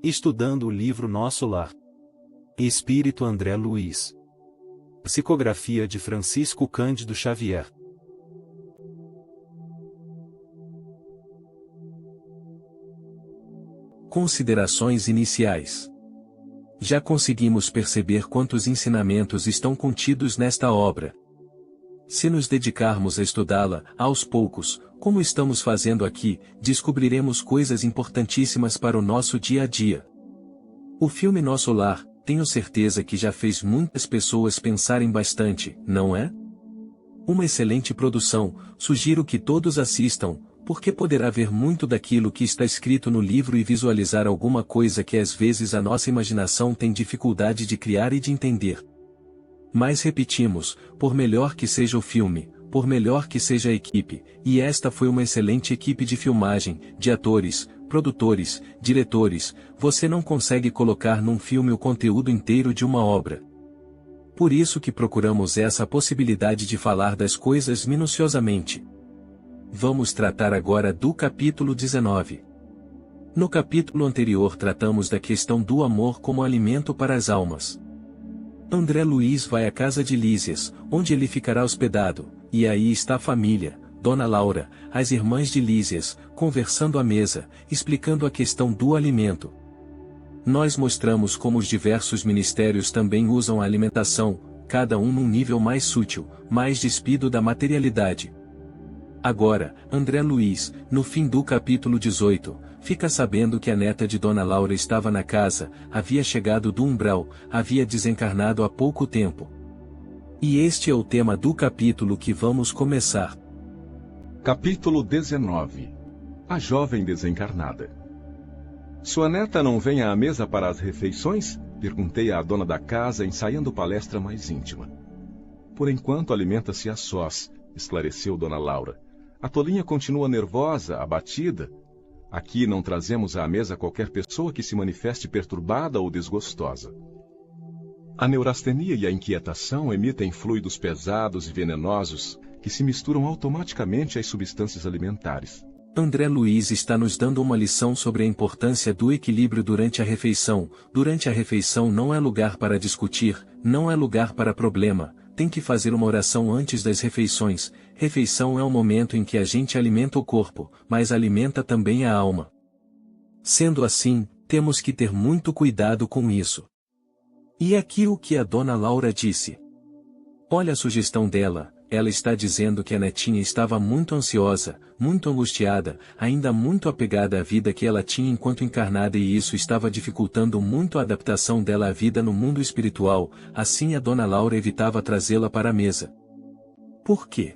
Estudando o livro Nosso Lar. Espírito André Luiz. Psicografia de Francisco Cândido Xavier. Considerações iniciais. Já conseguimos perceber quantos ensinamentos estão contidos nesta obra. Se nos dedicarmos a estudá-la, aos poucos, como estamos fazendo aqui, descobriremos coisas importantíssimas para o nosso dia a dia. O filme Nosso Lar, tenho certeza que já fez muitas pessoas pensarem bastante, não é? Uma excelente produção, sugiro que todos assistam, porque poderá ver muito daquilo que está escrito no livro e visualizar alguma coisa que às vezes a nossa imaginação tem dificuldade de criar e de entender. Mas repetimos, por melhor que seja o filme, por melhor que seja a equipe, e esta foi uma excelente equipe de filmagem, de atores, produtores, diretores, você não consegue colocar num filme o conteúdo inteiro de uma obra. Por isso que procuramos essa possibilidade de falar das coisas minuciosamente. Vamos tratar agora do capítulo 19. No capítulo anterior tratamos da questão do amor como alimento para as almas. André Luiz vai à casa de Lísias, onde ele ficará hospedado, e aí está a família, Dona Laura, as irmãs de Lísias, conversando à mesa, explicando a questão do alimento. Nós mostramos como os diversos ministérios também usam a alimentação, cada um num nível mais sutil, mais despido da materialidade. Agora, André Luiz, no fim do capítulo 18, fica sabendo que a neta de Dona Laura estava na casa, havia chegado do umbral, havia desencarnado há pouco tempo. E este é o tema do capítulo que vamos começar. Capítulo 19. A jovem desencarnada. Sua neta não vem à mesa para as refeições? Perguntei à dona da casa, ensaiando palestra mais íntima. Por enquanto alimenta-se a sós, esclareceu Dona Laura. A tolinha continua nervosa, abatida. Aqui não trazemos à mesa qualquer pessoa que se manifeste perturbada ou desgostosa. A neurastenia e a inquietação emitem fluidos pesados e venenosos que se misturam automaticamente às substâncias alimentares. André Luiz está nos dando uma lição sobre a importância do equilíbrio durante a refeição. Durante a refeição não é lugar para discutir, não é lugar para problema. Tem que fazer uma oração antes das refeições. Refeição é o momento em que a gente alimenta o corpo, mas alimenta também a alma. Sendo assim, temos que ter muito cuidado com isso. E aqui o que a Dona Laura disse. Olha a sugestão dela, ela está dizendo que a netinha estava muito ansiosa, muito angustiada, ainda muito apegada à vida que ela tinha enquanto encarnada e isso estava dificultando muito a adaptação dela à vida no mundo espiritual, assim a Dona Laura evitava trazê-la para a mesa. Por quê?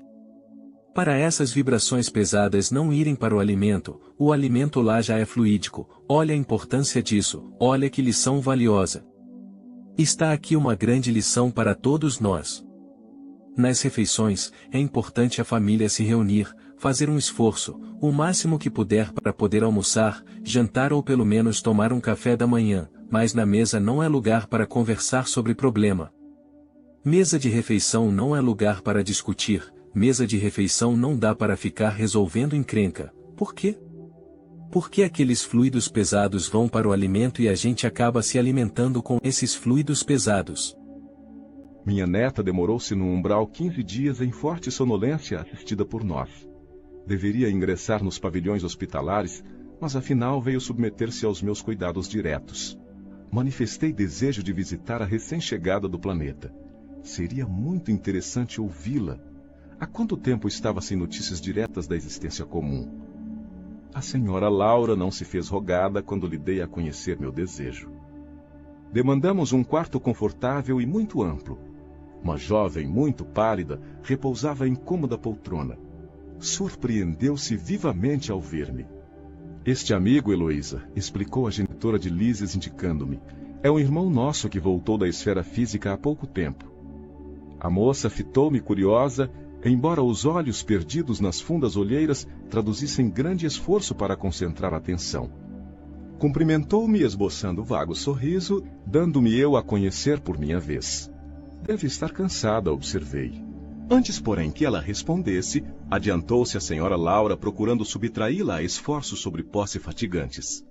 Para essas vibrações pesadas não irem para o alimento lá já é fluídico, olha a importância disso, olha que lição valiosa. Está aqui uma grande lição para todos nós. Nas refeições, é importante a família se reunir, fazer um esforço, o máximo que puder para poder almoçar, jantar ou pelo menos tomar um café da manhã, mas na mesa não é lugar para conversar sobre problema. Mesa de refeição não é lugar para discutir, mesa de refeição não dá para ficar resolvendo encrenca. Por quê? Porque aqueles fluidos pesados vão para o alimento e a gente acaba se alimentando com esses fluidos pesados. Minha neta demorou-se no umbral 15 dias em forte sonolência assistida por nós. Deveria ingressar nos pavilhões hospitalares, mas afinal veio submeter-se aos meus cuidados diretos. Manifestei desejo de visitar a recém-chegada do planeta. Seria muito interessante ouvi-la. Há quanto tempo estava sem notícias diretas da existência comum? A senhora Laura não se fez rogada quando lhe dei a conhecer meu desejo. Demandamos um quarto confortável e muito amplo. Uma jovem muito pálida repousava em cômoda poltrona. Surpreendeu-se vivamente ao ver-me. Este amigo, Heloísa, explicou a genitora de Lísias indicando-me, é um irmão nosso que voltou da esfera física há pouco tempo. A moça fitou-me curiosa, embora os olhos perdidos nas fundas olheiras traduzissem grande esforço para concentrar a atenção. Cumprimentou-me esboçando vago sorriso, dando-me eu a conhecer por minha vez. Deve estar cansada, observei. Antes, porém, que ela respondesse, adiantou-se a senhora Laura procurando subtraí-la a esforços sobre posse fatigantes.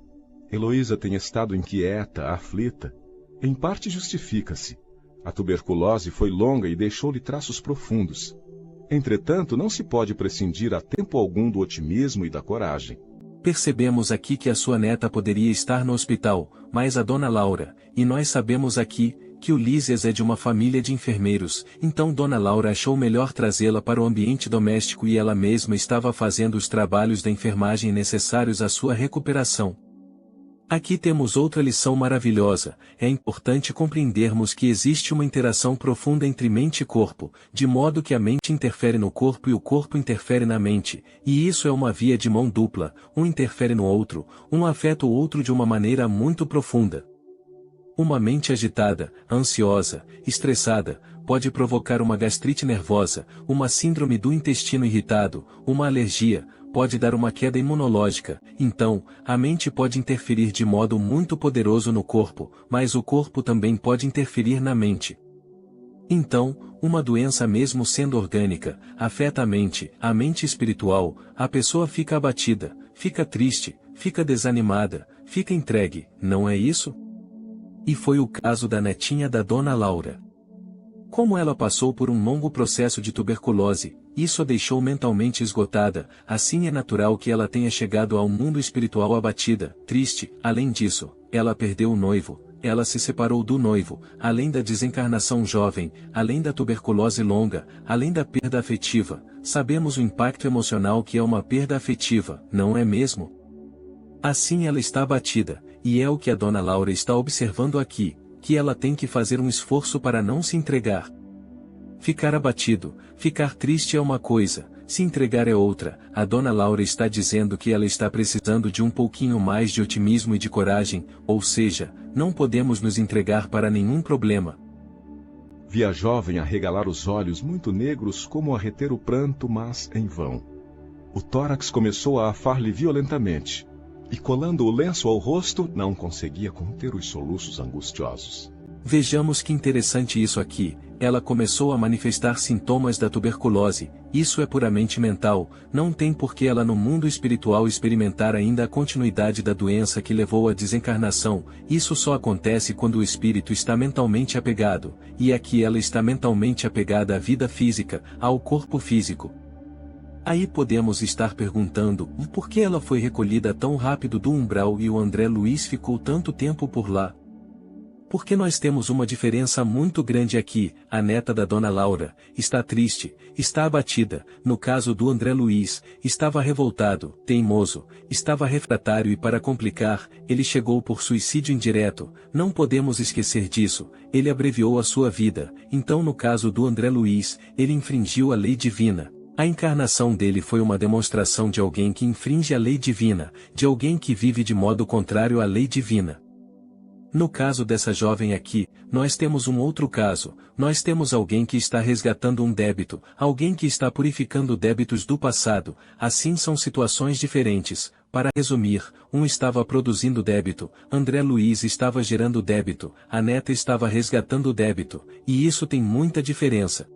Heloísa tem estado inquieta, aflita. Em parte justifica-se. A tuberculose foi longa e deixou-lhe traços profundos. Entretanto, não se pode prescindir a tempo algum do otimismo e da coragem. Percebemos aqui que a sua neta poderia estar no hospital, mas a dona Laura, e nós sabemos aqui, que Ulisses é de uma família de enfermeiros, então dona Laura achou melhor trazê-la para o ambiente doméstico e ela mesma estava fazendo os trabalhos da enfermagem necessários à sua recuperação. Aqui temos outra lição maravilhosa, é importante compreendermos que existe uma interação profunda entre mente e corpo, de modo que a mente interfere no corpo e o corpo interfere na mente, e isso é uma via de mão dupla, um interfere no outro, um afeta o outro de uma maneira muito profunda. Uma mente agitada, ansiosa, estressada, pode provocar uma gastrite nervosa, uma síndrome do intestino irritado, uma alergia, pode dar uma queda imunológica. Então, a mente pode interferir de modo muito poderoso no corpo, mas o corpo também pode interferir na mente. Então, uma doença mesmo sendo orgânica, afeta a mente espiritual, a pessoa fica abatida, fica triste, fica desanimada, fica entregue, não é isso? E foi o caso da netinha da dona Laura. Como ela passou por um longo processo de tuberculose, isso a deixou mentalmente esgotada, assim é natural que ela tenha chegado ao mundo espiritual abatida, triste. Além disso, ela perdeu o noivo, ela se separou do noivo, além da desencarnação jovem, além da tuberculose longa, além da perda afetiva, sabemos o impacto emocional que é uma perda afetiva, não é mesmo? Assim ela está abatida, e é o que a dona Laura está observando aqui, que ela tem que fazer um esforço para não se entregar. Ficar abatido, ficar triste é uma coisa, se entregar é outra. A dona Laura está dizendo que ela está precisando de um pouquinho mais de otimismo e de coragem, ou seja, não podemos nos entregar para nenhum problema. Vi a jovem arregalar os olhos muito negros como a reter o pranto, mas em vão. O tórax começou a afar-lhe violentamente. E colando o lenço ao rosto, não conseguia conter os soluços angustiosos. Vejamos que interessante isso aqui, ela começou a manifestar sintomas da tuberculose, isso é puramente mental, não tem por que ela no mundo espiritual experimentar ainda a continuidade da doença que levou à desencarnação, isso só acontece quando o espírito está mentalmente apegado, e aqui ela está mentalmente apegada à vida física, ao corpo físico. Aí podemos estar perguntando, por que ela foi recolhida tão rápido do umbral e o André Luiz ficou tanto tempo por lá? Porque nós temos uma diferença muito grande aqui, a neta da dona Laura, está triste, está abatida, no caso do André Luiz, estava revoltado, teimoso, estava refratário e para complicar, ele chegou por suicídio indireto, não podemos esquecer disso, ele abreviou a sua vida, então no caso do André Luiz, ele infringiu a lei divina. A encarnação dele foi uma demonstração de alguém que infringe a lei divina, de alguém que vive de modo contrário à lei divina. No caso dessa jovem aqui, nós temos um outro caso, nós temos alguém que está resgatando um débito, alguém que está purificando débitos do passado, assim são situações diferentes. Para resumir, um estava produzindo débito, André Luiz estava gerando débito, a neta estava resgatando débito, e isso tem muita diferença.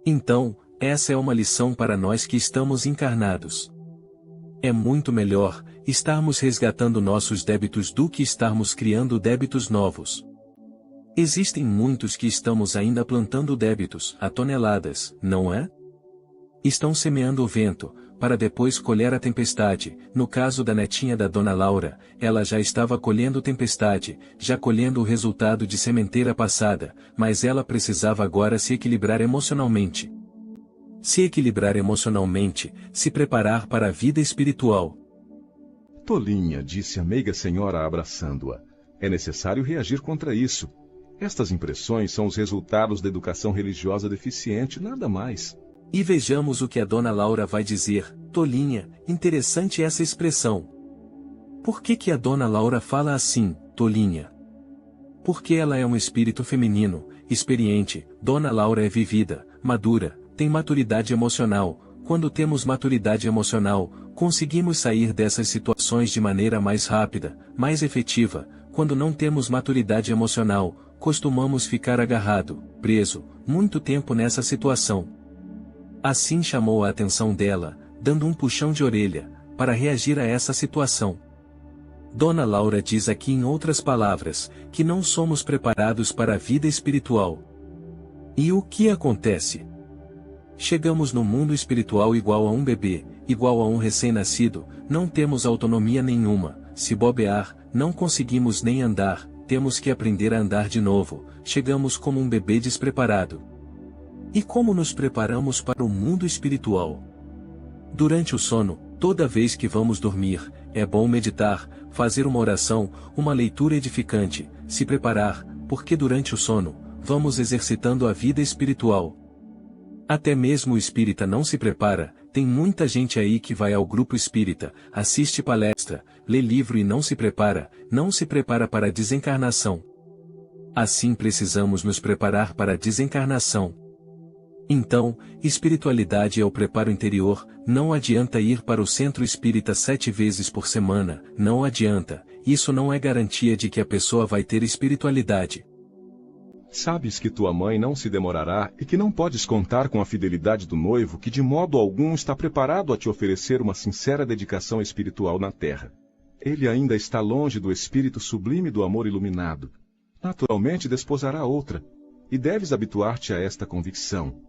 Então, essa é uma lição para nós que estamos encarnados. É muito melhor estarmos resgatando nossos débitos do que estarmos criando débitos novos. Existem muitos que estamos ainda plantando débitos a toneladas, não é? Estão semeando o vento, para depois colher a tempestade. No caso da netinha da dona Laura, ela já estava colhendo tempestade, já colhendo o resultado de sementeira passada, mas ela precisava agora se equilibrar emocionalmente. Se equilibrar emocionalmente, se preparar para a vida espiritual. Tolinha, disse a meiga senhora abraçando-a. É necessário reagir contra isso. Estas impressões são os resultados da educação religiosa deficiente, nada mais. E vejamos o que a dona Laura vai dizer. Tolinha, interessante essa expressão. Por que a dona Laura fala assim, Tolinha? Porque ela é um espírito feminino, experiente, dona Laura é vivida, madura, tem maturidade emocional. Quando temos maturidade emocional, conseguimos sair dessas situações de maneira mais rápida, mais efetiva. Quando não temos maturidade emocional, costumamos ficar agarrado, preso, muito tempo nessa situação. Assim chamou a atenção dela, dando um puxão de orelha, para reagir a essa situação. Dona Laura diz aqui em outras palavras, que não somos preparados para a vida espiritual. E o que acontece? Chegamos no mundo espiritual igual a um bebê, igual a um recém-nascido, não temos autonomia nenhuma, se bobear, não conseguimos nem andar, temos que aprender a andar de novo, chegamos como um bebê despreparado. E como nos preparamos para o mundo espiritual? Durante o sono, toda vez que vamos dormir, é bom meditar, fazer uma oração, uma leitura edificante, se preparar, porque durante o sono, vamos exercitando a vida espiritual. Até mesmo o espírita não se prepara, tem muita gente aí que vai ao grupo espírita, assiste palestra, lê livro e não se prepara para a desencarnação. Assim precisamos nos preparar para a desencarnação. Então, espiritualidade é o preparo interior, não adianta ir para o centro espírita 7 vezes por semana, não adianta, isso não é garantia de que a pessoa vai ter espiritualidade. Sabes que tua mãe não se demorará e que não podes contar com a fidelidade do noivo que de modo algum está preparado a te oferecer uma sincera dedicação espiritual na terra. Ele ainda está longe do espírito sublime do amor iluminado. Naturalmente desposará outra, e deves habituar-te a esta convicção.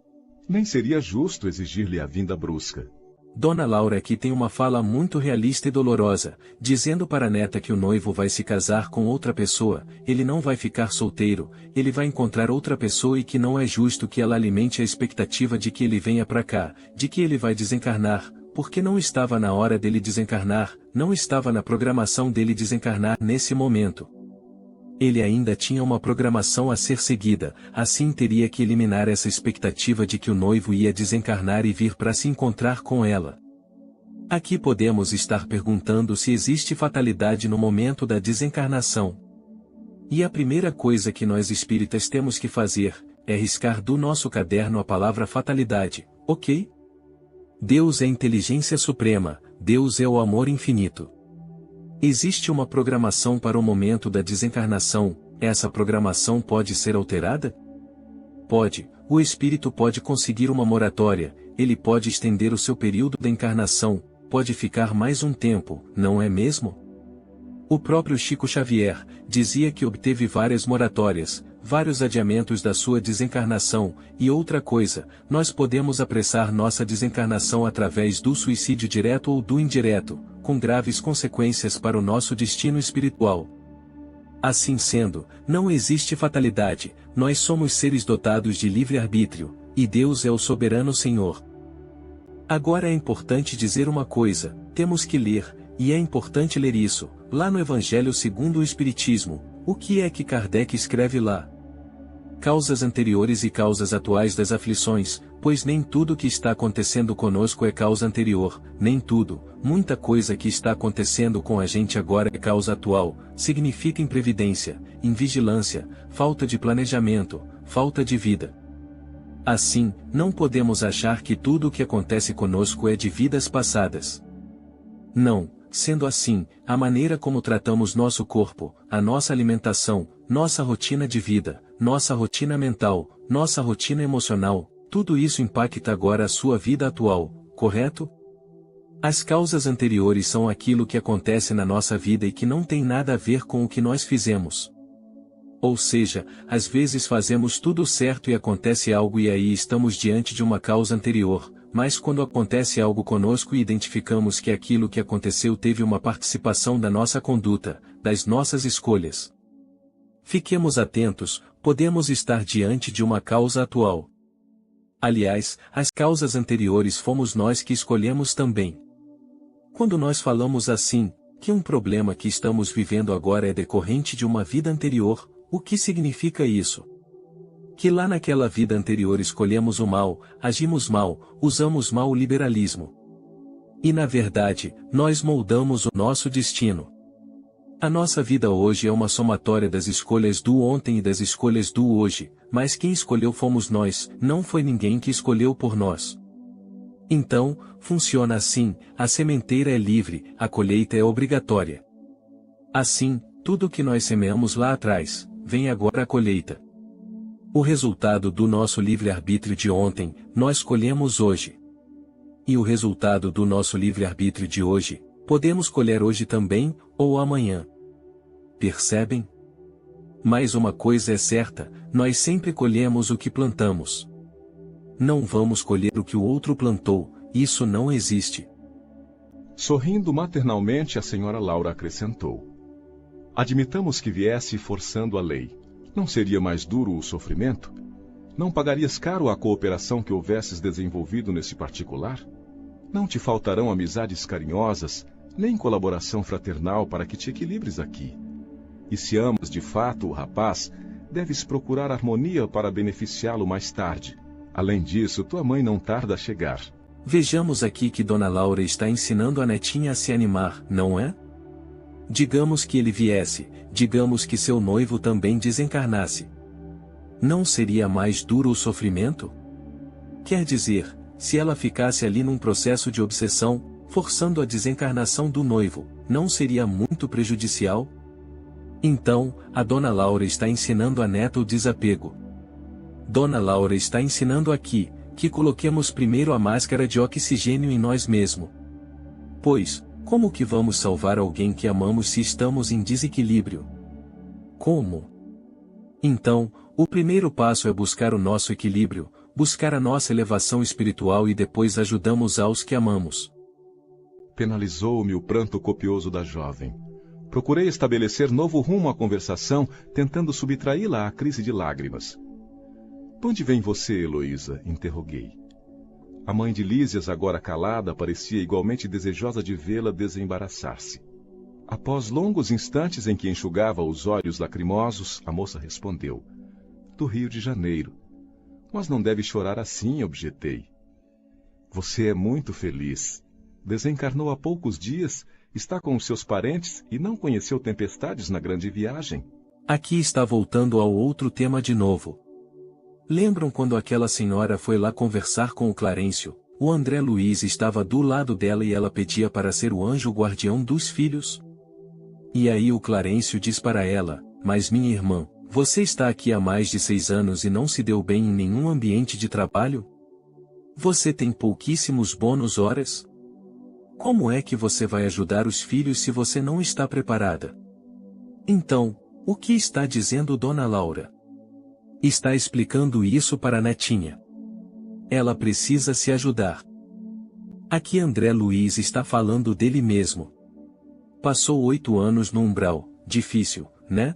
Nem seria justo exigir-lhe a vinda brusca. Dona Laura aqui tem uma fala muito realista e dolorosa, dizendo para a neta que o noivo vai se casar com outra pessoa, ele não vai ficar solteiro, ele vai encontrar outra pessoa e que não é justo que ela alimente a expectativa de que ele venha para cá, de que ele vai desencarnar, porque não estava na hora dele desencarnar, não estava na programação dele desencarnar nesse momento. Ele ainda tinha uma programação a ser seguida, assim teria que eliminar essa expectativa de que o noivo ia desencarnar e vir para se encontrar com ela. Aqui podemos estar perguntando se existe fatalidade no momento da desencarnação. E a primeira coisa que nós espíritas temos que fazer, é riscar do nosso caderno a palavra fatalidade, ok? Deus é inteligência suprema, Deus é o amor infinito. Existe uma programação para o momento da desencarnação, essa programação pode ser alterada? Pode, o espírito pode conseguir uma moratória, ele pode estender o seu período da encarnação, pode ficar mais um tempo, não é mesmo? O próprio Chico Xavier dizia que obteve várias moratórias, vários adiamentos da sua desencarnação, e outra coisa, nós podemos apressar nossa desencarnação através do suicídio direto ou do indireto, com graves consequências para o nosso destino espiritual. Assim sendo, não existe fatalidade, nós somos seres dotados de livre-arbítrio, e Deus é o soberano Senhor. Agora é importante dizer uma coisa, temos que ler, e é importante ler isso, lá no Evangelho segundo o Espiritismo, o que é que Kardec escreve lá? Causas anteriores e causas atuais das aflições, pois nem tudo que está acontecendo conosco é causa anterior, nem tudo, muita coisa que está acontecendo com a gente agora é causa atual, significa imprevidência, invigilância, falta de planejamento, falta de vida. Assim, não podemos achar que tudo o que acontece conosco é de vidas passadas. Não, sendo assim, a maneira como tratamos nosso corpo, a nossa alimentação, nossa rotina de vida, nossa rotina mental, nossa rotina emocional, tudo isso impacta agora a sua vida atual, correto? As causas anteriores são aquilo que acontece na nossa vida e que não tem nada a ver com o que nós fizemos. Ou seja, às vezes fazemos tudo certo e acontece algo e aí estamos diante de uma causa anterior, mas quando acontece algo conosco e identificamos que aquilo que aconteceu teve uma participação da nossa conduta, das nossas escolhas. Fiquemos atentos, podemos estar diante de uma causa atual. Aliás, as causas anteriores fomos nós que escolhemos também. Quando nós falamos assim, que um problema que estamos vivendo agora é decorrente de uma vida anterior, o que significa isso? Que lá naquela vida anterior escolhemos o mal, agimos mal, usamos mal o liberalismo. E na verdade, nós moldamos o nosso destino. A nossa vida hoje é uma somatória das escolhas do ontem e das escolhas do hoje, mas quem escolheu fomos nós, não foi ninguém que escolheu por nós. Então, funciona assim, a sementeira é livre, a colheita é obrigatória. Assim, tudo que nós semeamos lá atrás, vem agora a colheita. O resultado do nosso livre-arbítrio de ontem, nós colhemos hoje. E o resultado do nosso livre-arbítrio de hoje, Podemos colher hoje também, ou amanhã. Percebem? Mas uma coisa é certa, nós sempre colhemos o que plantamos. Não vamos colher o que o outro plantou, isso não existe. Sorrindo maternalmente, a senhora Laura acrescentou: admitamos que viesse forçando a lei. Não seria mais duro o sofrimento? Não pagarias caro a cooperação que houvesses desenvolvido nesse particular? Não te faltarão amizades carinhosas, nem colaboração fraternal para que te equilibres aqui. E se amas de fato o rapaz, deves procurar harmonia para beneficiá-lo mais tarde. Além disso, tua mãe não tarda a chegar. Vejamos aqui que Dona Laura está ensinando a netinha a se animar, não é? Digamos que ele viesse, digamos que seu noivo também desencarnasse. Não seria mais duro o sofrimento? Quer dizer, se ela ficasse ali num processo de obsessão, forçando a desencarnação do noivo, não seria muito prejudicial? Então, a Dona Laura está ensinando a neta o desapego. Dona Laura está ensinando aqui, que coloquemos primeiro a máscara de oxigênio em nós mesmos. Pois, como que vamos salvar alguém que amamos se estamos em desequilíbrio? Como? Então, o primeiro passo é buscar o nosso equilíbrio, buscar a nossa elevação espiritual e depois ajudamos aos que amamos. Penalizou-me o pranto copioso da jovem. Procurei estabelecer novo rumo à conversação, tentando subtraí-la à crise de lágrimas. "De onde vem você, Heloísa?" interroguei. A mãe de Lísias, agora calada, parecia igualmente desejosa de vê-la desembaraçar-se. Após longos instantes em que enxugava os olhos lacrimosos, a moça respondeu: "Do Rio de Janeiro." "Mas não deve chorar assim", objetei. "Você é muito feliz. Desencarnou há poucos dias, está com os seus parentes e não conheceu tempestades na grande viagem." Aqui está voltando ao outro tema de novo. Lembram quando aquela senhora foi lá conversar com o Clarencio? O André Luiz estava do lado dela e ela pedia para ser o anjo guardião dos filhos? E aí o Clarencio diz para ela: "Mas minha irmã, você está aqui há mais de 6 anos e não se deu bem em nenhum ambiente de trabalho? Você tem pouquíssimos bônus horas? Como é que você vai ajudar os filhos se você não está preparada?" Então, o que está dizendo Dona Laura? Está explicando isso para a netinha. Ela precisa se ajudar. Aqui André Luiz está falando dele mesmo. Passou 8 anos no umbral, difícil, né?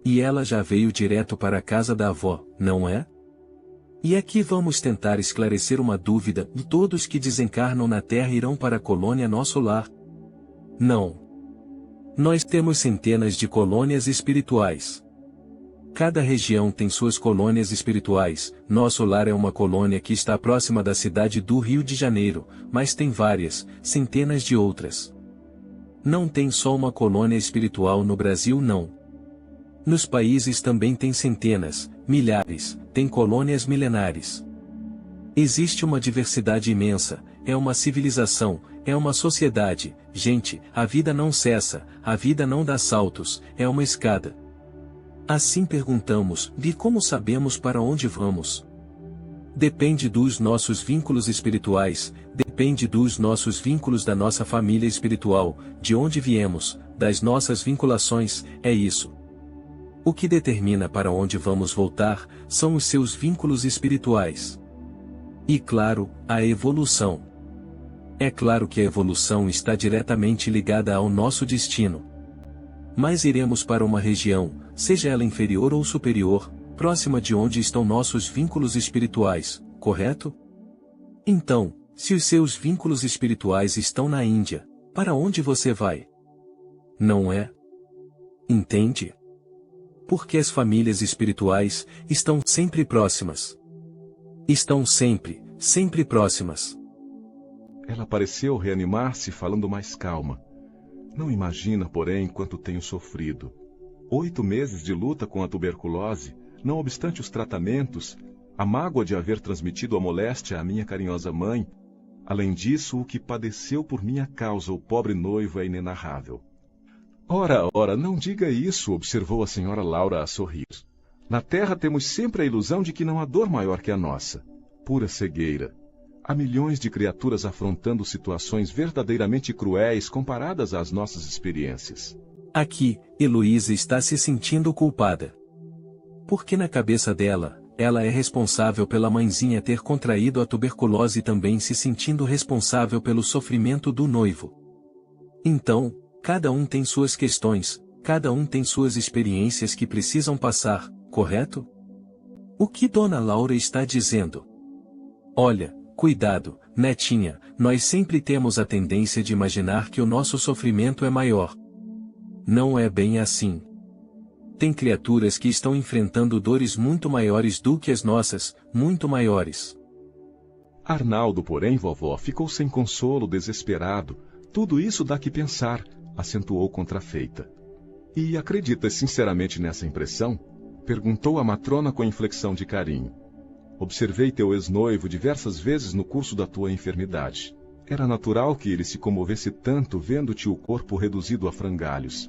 E ela já veio direto para a casa da avó, não é? E aqui vamos tentar esclarecer uma dúvida: todos que desencarnam na Terra irão para a colônia Nosso Lar? Não. Nós temos centenas de colônias espirituais. Cada região tem suas colônias espirituais. Nosso Lar é uma colônia que está próxima da cidade do Rio de Janeiro, mas tem várias, centenas de outras. Não tem só uma colônia espiritual no Brasil, não. Nos países também tem centenas, milhares, tem colônias milenares. Existe uma diversidade imensa, é uma civilização, é uma sociedade. Gente, a vida não cessa, a vida não dá saltos, é uma escada. Assim perguntamos: e como sabemos para onde vamos? Depende dos nossos vínculos espirituais, depende dos nossos vínculos da nossa família espiritual, de onde viemos, das nossas vinculações, é isso. O que determina para onde vamos voltar, são os seus vínculos espirituais. E claro, a evolução. É claro que a evolução está diretamente ligada ao nosso destino. Mas iremos para uma região, seja ela inferior ou superior, próxima de onde estão nossos vínculos espirituais, correto? Então, se os seus vínculos espirituais estão na Índia, para onde você vai? Não é? Entende? Porque as famílias espirituais estão sempre próximas. Estão sempre, sempre próximas. Ela pareceu reanimar-se, falando mais calma. Não imagina, porém, quanto tenho sofrido. 8 meses de luta com a tuberculose, não obstante os tratamentos, a mágoa de haver transmitido a moléstia à minha carinhosa mãe. Além disso, o que padeceu por minha causa o pobre noivo é inenarrável. Ora, não diga isso, observou a senhora Laura a sorrir. Na Terra temos sempre a ilusão de que não há dor maior que a nossa. Pura cegueira. Há milhões de criaturas afrontando situações verdadeiramente cruéis comparadas às nossas experiências. Aqui, Heloísa está se sentindo culpada. Porque na cabeça dela, ela é responsável pela mãezinha ter contraído a tuberculose e também se sentindo responsável pelo sofrimento do noivo. Então, cada um tem suas questões, cada um tem suas experiências que precisam passar, correto? O que Dona Laura está dizendo? Olha, cuidado, netinha, nós sempre temos a tendência de imaginar que o nosso sofrimento é maior. Não é bem assim. Tem criaturas que estão enfrentando dores muito maiores do que as nossas, muito maiores. Arnaldo, porém, vovó, ficou sem consolo, desesperado. Tudo isso dá que pensar, acentuou contrafeita. E acredita sinceramente nessa impressão? Perguntou a matrona com inflexão de carinho. Observei teu ex-noivo diversas vezes no curso da tua enfermidade. Era natural que ele se comovesse tanto vendo-te o corpo reduzido a frangalhos.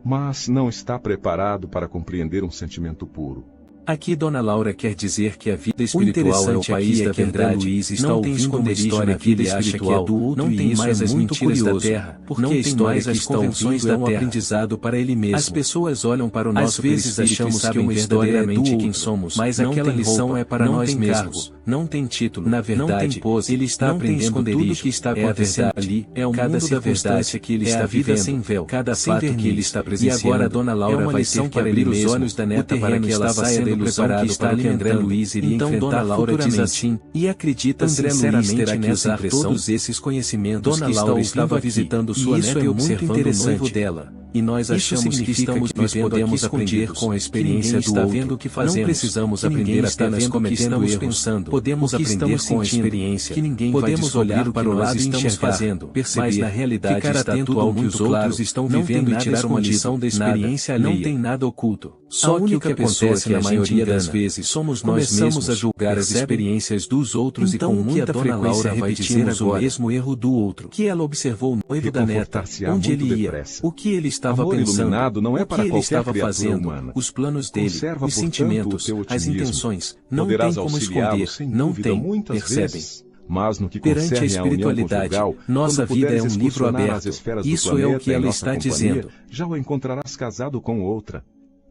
Mas não está preparado para compreender um sentimento puro. Aqui Dona Laura quer dizer que a vida espiritual é o país da verdade, não tem esconderijo na vida espiritual, não tem mais as mentiras da terra, porque não tem mais as convenções da terra, aprendizado para ele mesmo. As pessoas olham para o nosso perispírito e achamos que uma história é do quem somos, mas aquela lição é para nós mesmos, não tem título, na verdade, não tem pose, ele está aprendendo tudo o que está acontecendo ali, é o mundo da verdade que ele está vivendo, sem véu, cada fato que ele está presenciando, e agora Dona Laura vai ter que abrir os olhos da neta para que ela saia da ilusão que está ali André Luiz iria então enfrentar. Dona Laura diz assim, e acredita André sinceramente que usar todos esses conhecimentos. Dona Laura estava visitando sua neta e observando o noivo dela, e nós achamos que estamos nós podemos aprender com a experiência do outro. Vendo o que fazemos. Não precisamos aprender apenas cometendo erros, pensando. Podemos aprender com a experiência, que ninguém podemos olhar para o lado e estamos fazendo, perceber, mas na realidade ficar atento ao que os outros estão vivendo e tirar uma lição da experiência alheia. Não tem nada oculto. Só que o que acontece na maioria das vezes somos nós mesmos a julgar as experiências dos outros então, e com muita frequência repetimos o mesmo erro do outro. Que ela observou o noivo da neta, onde ele ia, o que ele estava Amor pensando, iluminado não é para o que ele estava fazendo, humana. os planos dele, Conserva, os portanto, sentimentos, as intenções, não tem como esconder, não tem, percebem? Mas no que perante a concerne à união espiritualidade, conjugal, nossa quando vida é puderes um livro excursionar aberto. as esferas do Isso é o planeta que em ela nossa está companhia, dizendo. já o encontrarás casado com outra.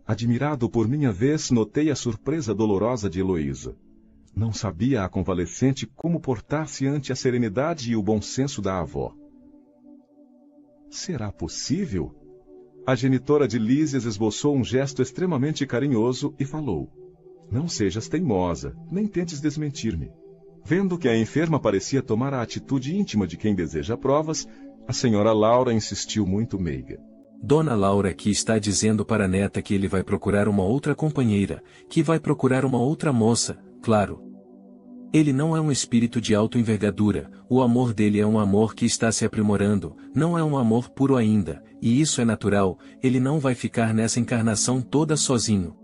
Admirado por minha vez, notei a surpresa dolorosa de Heloísa. Não sabia a convalescente como portar-se ante a serenidade e o bom senso da avó. Será possível? A genitora de Lísias esboçou um gesto extremamente carinhoso e falou: Não sejas teimosa, nem tentes desmentir-me. Vendo que a enferma parecia tomar a atitude íntima de quem deseja provas, a senhora Laura insistiu muito meiga. Dona Laura aqui está dizendo para a neta que ele vai procurar uma outra companheira, que vai procurar uma outra moça, claro. Ele não é um espírito de alta envergadura, o amor dele é um amor que está se aprimorando, não é um amor puro ainda, e isso é natural, ele não vai ficar nessa encarnação toda sozinho.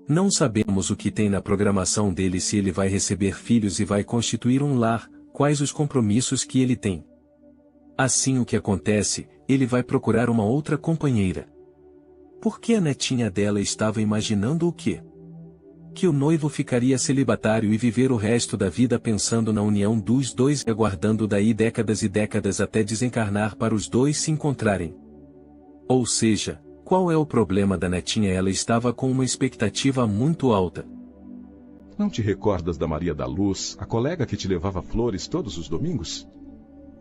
Não sabemos o que tem na programação dele, se ele vai receber filhos e vai constituir um lar, quais os compromissos que ele tem. Assim o que acontece, ele vai procurar uma outra companheira. Por que a netinha dela estava imaginando o quê? Que o noivo ficaria celibatário e viver o resto da vida pensando na união dos dois e aguardando daí décadas e décadas até desencarnar para os dois se encontrarem. Ou seja, qual é o problema da netinha? Ela estava com uma expectativa muito alta. Não te recordas da Maria da Luz, a colega que te levava flores todos os domingos?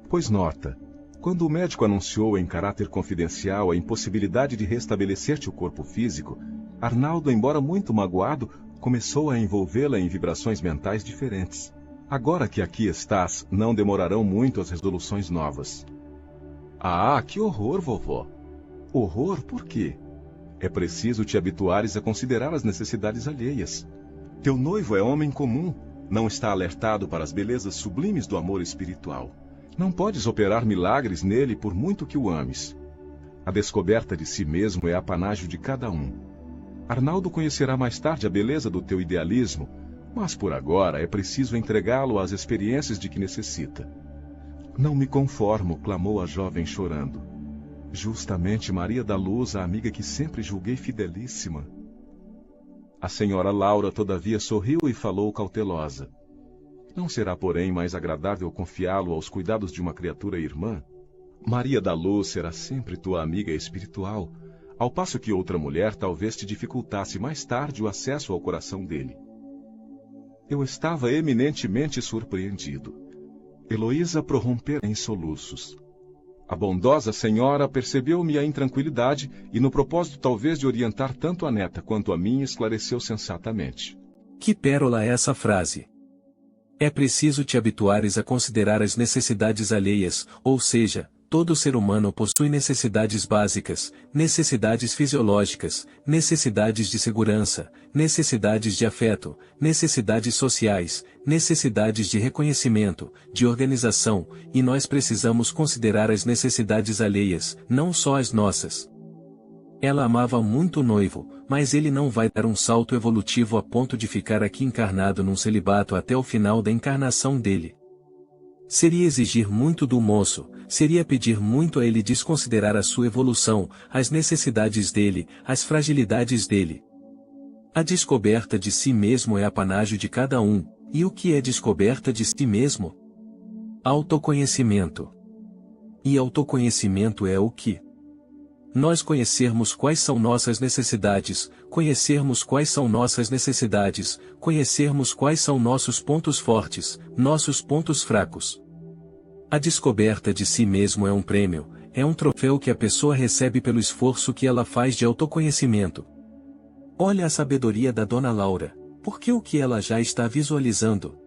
Pois nota, quando o médico anunciou em caráter confidencial a impossibilidade de restabelecer-te o corpo físico, Arnaldo, embora muito magoado, começou a envolvê-la em vibrações mentais diferentes. Agora que aqui estás, não demorarão muito as resoluções novas. Ah, que horror, vovó! Horror por quê? É preciso te habituares a considerar as necessidades alheias. Teu noivo é homem comum, não está alertado para as belezas sublimes do amor espiritual. Não podes operar milagres nele por muito que o ames. A descoberta de si mesmo é apanágio de cada um. Arnaldo conhecerá mais tarde a beleza do teu idealismo, mas por agora é preciso entregá-lo às experiências de que necessita. Não me conformo, clamou a jovem chorando. Justamente Maria da Luz, a amiga que sempre julguei fidelíssima. A senhora Laura, todavia, sorriu e falou cautelosa. Não será, porém, mais agradável confiá-lo aos cuidados de uma criatura irmã? Maria da Luz será sempre tua amiga espiritual, ao passo que outra mulher talvez te dificultasse mais tarde o acesso ao coração dele. Eu estava eminentemente surpreendido. Heloísa prorrompera em soluços. A bondosa senhora percebeu-me a intranquilidade e, no propósito talvez de orientar tanto a neta quanto a mim, esclareceu sensatamente. Que pérola é essa frase! É preciso te habituares a considerar as necessidades alheias, ou seja, todo ser humano possui necessidades básicas, necessidades fisiológicas, necessidades de segurança, necessidades de afeto, necessidades sociais, necessidades de reconhecimento, de organização, e nós precisamos considerar as necessidades alheias, não só as nossas. Ela amava muito o noivo, mas ele não vai dar um salto evolutivo a ponto de ficar aqui encarnado num celibato até o final da encarnação dele. Seria exigir muito do moço, seria pedir muito a ele desconsiderar a sua evolução, as necessidades dele, as fragilidades dele. A descoberta de si mesmo é apanágio de cada um, e o que é descoberta de si mesmo? Autoconhecimento. E autoconhecimento é o que? Nós conhecermos quais são nossas necessidades, conhecermos quais são nossas necessidades, conhecermos quais são nossos pontos fortes, nossos pontos fracos. A descoberta de si mesmo é um prêmio, é um troféu que a pessoa recebe pelo esforço que ela faz de autoconhecimento. Olha a sabedoria da Dona Laura, porque o que ela já está visualizando?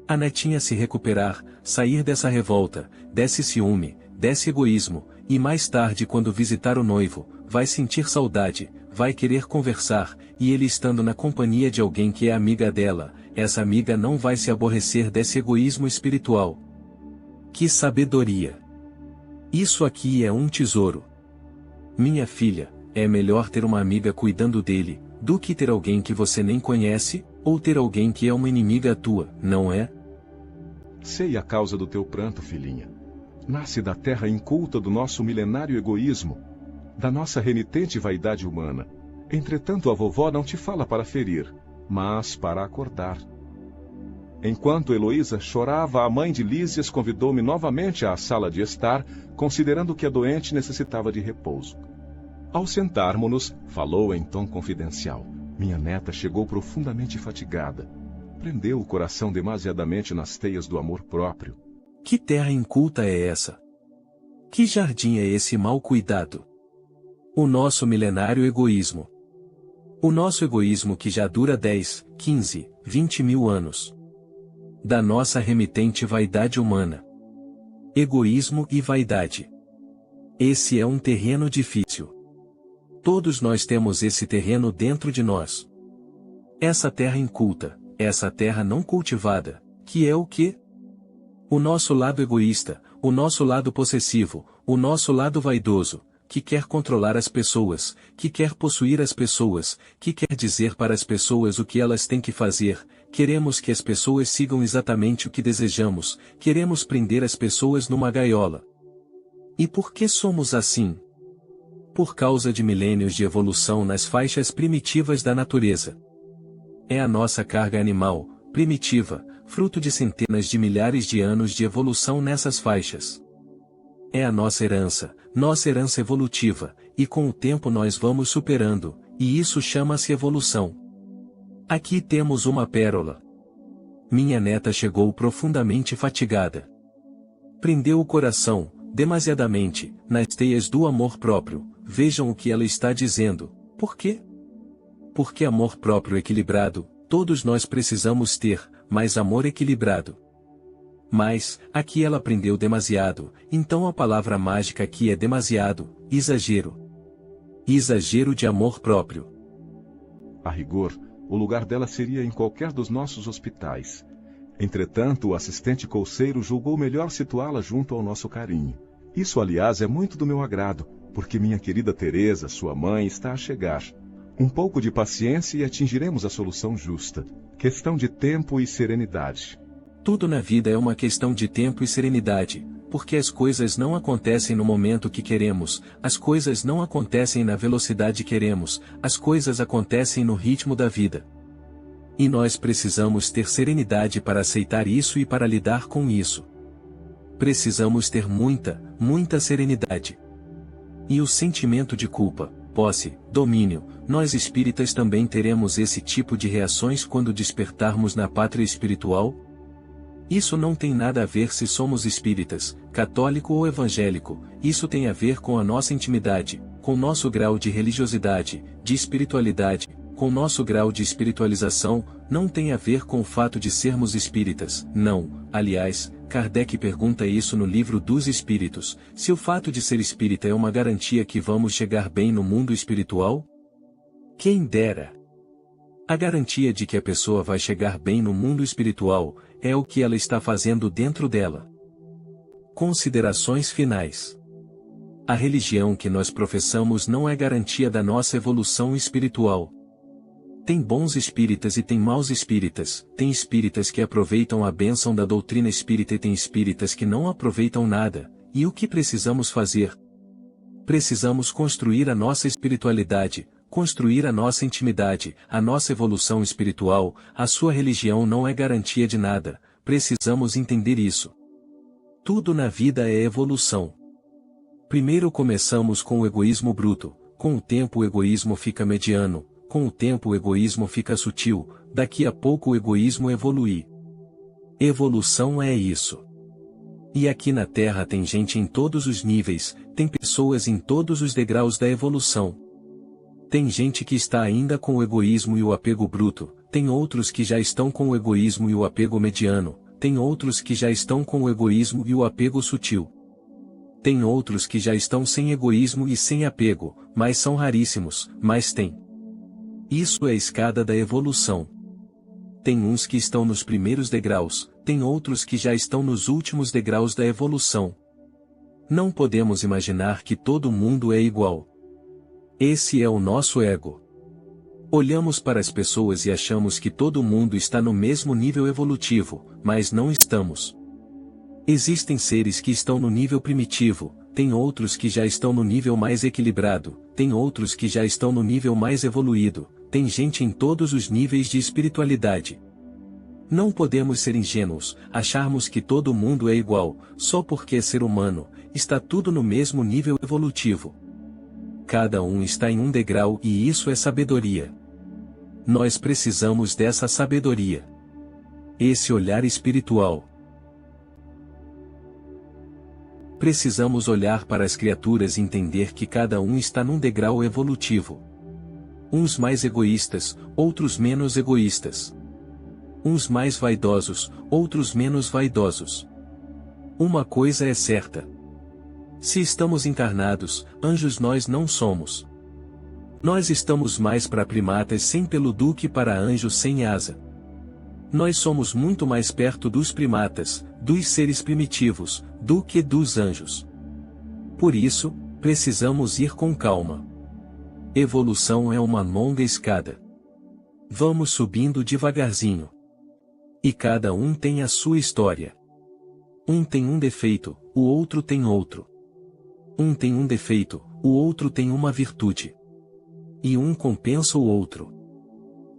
A netinha se recuperar, sair dessa revolta, desse ciúme, desse egoísmo, e mais tarde quando visitar o noivo, vai sentir saudade, vai querer conversar, e ele estando na companhia de alguém que é amiga dela, essa amiga não vai se aborrecer desse egoísmo espiritual. Que sabedoria! Isso aqui é um tesouro. Minha filha, é melhor ter uma amiga cuidando dele, do que ter alguém que você nem conhece, ou ter alguém que é uma inimiga tua, não é? Sei a causa do teu pranto, filhinha. Nasce da terra inculta do nosso milenário egoísmo, da nossa renitente vaidade humana. Entretanto, a vovó não te fala para ferir, mas para acordar. Enquanto Heloísa chorava, a mãe de Lísias convidou-me novamente à sala de estar, considerando que a doente necessitava de repouso. Ao sentarmos-nos, falou em tom confidencial. Minha neta chegou profundamente fatigada. Prendeu o coração demasiadamente nas teias do amor próprio. Que terra inculta é essa? Que jardim é esse mal cuidado? O nosso milenário egoísmo. O nosso egoísmo que já dura 10, 15, 20 mil anos. Da nossa remitente vaidade humana. Egoísmo e vaidade. Esse é um terreno difícil. Todos nós temos esse terreno dentro de nós. Essa terra inculta, essa terra não cultivada, que é o quê? O nosso lado egoísta, o nosso lado possessivo, o nosso lado vaidoso, que quer controlar as pessoas, que quer possuir as pessoas, que quer dizer para as pessoas o que elas têm que fazer, queremos que as pessoas sigam exatamente o que desejamos, queremos prender as pessoas numa gaiola. E por que somos assim? Por causa de milênios de evolução nas faixas primitivas da natureza. É a nossa carga animal, primitiva, fruto de centenas de milhares de anos de evolução nessas faixas. É a nossa herança evolutiva, e com o tempo nós vamos superando, e isso chama-se evolução. Aqui temos uma pérola. Minha neta chegou profundamente fatigada. Prendeu o coração, demasiadamente, nas teias do amor próprio. Vejam o que ela está dizendo. Por quê? Porque amor próprio equilibrado, todos nós precisamos ter, mas amor equilibrado. Mas, aqui ela aprendeu demasiado, então a palavra mágica aqui é demasiado, exagero. Exagero de amor próprio. A rigor, o lugar dela seria em qualquer dos nossos hospitais. Entretanto, o assistente colceiro julgou melhor situá-la junto ao nosso carinho. Isso, aliás, é muito do meu agrado, porque minha querida Teresa, sua mãe, está a chegar. Um pouco de paciência e atingiremos a solução justa. Questão de tempo e serenidade. Tudo na vida é uma questão de tempo e serenidade, porque as coisas não acontecem no momento que queremos, as coisas não acontecem na velocidade que queremos, as coisas acontecem no ritmo da vida. E nós precisamos ter serenidade para aceitar isso e para lidar com isso. Precisamos ter muita serenidade. E o sentimento de culpa, posse, domínio, nós espíritas também teremos esse tipo de reações quando despertarmos na pátria espiritual? Isso não tem nada a ver se somos espíritas, católico ou evangélico, isso tem a ver com a nossa intimidade, com nosso grau de religiosidade, de espiritualidade, com nosso grau de espiritualização, não tem a ver com o fato de sermos espíritas, não. Aliás, Kardec pergunta isso no Livro dos Espíritos, se o fato de ser espírita é uma garantia que vamos chegar bem no mundo espiritual? Quem dera! A garantia de que a pessoa vai chegar bem no mundo espiritual, é o que ela está fazendo dentro dela. Considerações finais. A religião que nós professamos não é garantia da nossa evolução espiritual. Tem bons espíritas e tem maus espíritas, tem espíritas que aproveitam a bênção da doutrina espírita e tem espíritas que não aproveitam nada, e o que precisamos fazer? Precisamos construir a nossa espiritualidade, construir a nossa intimidade, a nossa evolução espiritual. A sua religião não é garantia de nada, precisamos entender isso. Tudo na vida é evolução. Primeiro começamos com o egoísmo bruto, com o tempo o egoísmo fica mediano, com o tempo o egoísmo fica sutil, daqui a pouco o egoísmo evolui. Evolução é isso. E aqui na Terra tem gente em todos os níveis, tem pessoas em todos os degraus da evolução. Tem gente que está ainda com o egoísmo e o apego bruto, tem outros que já estão com o egoísmo e o apego mediano, tem outros que já estão com o egoísmo e o apego sutil. Tem outros que já estão sem egoísmo e sem apego, mas são raríssimos, mas tem. Isso é a escada da evolução. Tem uns que estão nos primeiros degraus, tem outros que já estão nos últimos degraus da evolução. Não podemos imaginar que todo mundo é igual. Esse é o nosso ego. Olhamos para as pessoas e achamos que todo mundo está no mesmo nível evolutivo, mas não estamos. Existem seres que estão no nível primitivo, tem outros que já estão no nível mais equilibrado, tem outros que já estão no nível mais evoluído, tem gente em todos os níveis de espiritualidade. Não podemos ser ingênuos, acharmos que todo mundo é igual, só porque é ser humano, está tudo no mesmo nível evolutivo. Cada um está em um degrau e isso é sabedoria. Nós precisamos dessa sabedoria. Esse olhar espiritual. Precisamos olhar para as criaturas e entender que cada um está num degrau evolutivo. Uns mais egoístas, outros menos egoístas. Uns mais vaidosos, outros menos vaidosos. Uma coisa é certa. Se estamos encarnados, anjos nós não somos. Nós estamos mais para primatas sem pelo do que para anjos sem asa. Nós somos muito mais perto dos primatas, dos seres primitivos, do que dos anjos. Por isso, precisamos ir com calma. Evolução é uma longa escada. Vamos subindo devagarzinho. E cada um tem a sua história. Um tem um defeito, o outro tem outro. Um tem um defeito, o outro tem uma virtude. E um compensa o outro.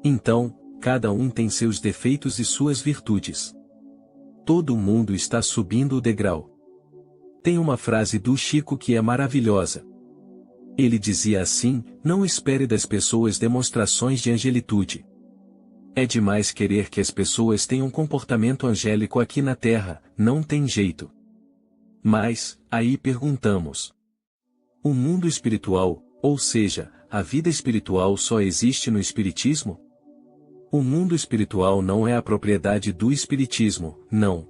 Então, cada um tem seus defeitos e suas virtudes. Todo mundo está subindo o degrau. Tem uma frase do Chico que é maravilhosa. Ele dizia assim: não espere das pessoas demonstrações de angelitude. É demais querer que as pessoas tenham comportamento angélico aqui na Terra, não tem jeito. Mas, aí perguntamos. O mundo espiritual, ou seja, a vida espiritual só existe no Espiritismo? O mundo espiritual não é a propriedade do Espiritismo, não.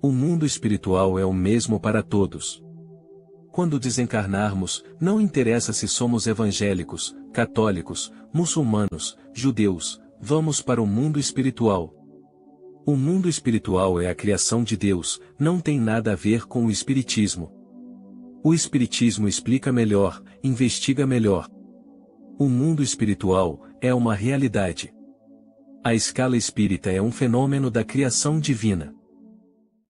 O mundo espiritual é o mesmo para todos. Quando desencarnarmos, não interessa se somos evangélicos, católicos, muçulmanos, judeus, vamos para o mundo espiritual. O mundo espiritual é a criação de Deus, não tem nada a ver com o Espiritismo. O Espiritismo explica melhor, investiga melhor. O mundo espiritual é uma realidade. A escala espírita é um fenômeno da criação divina.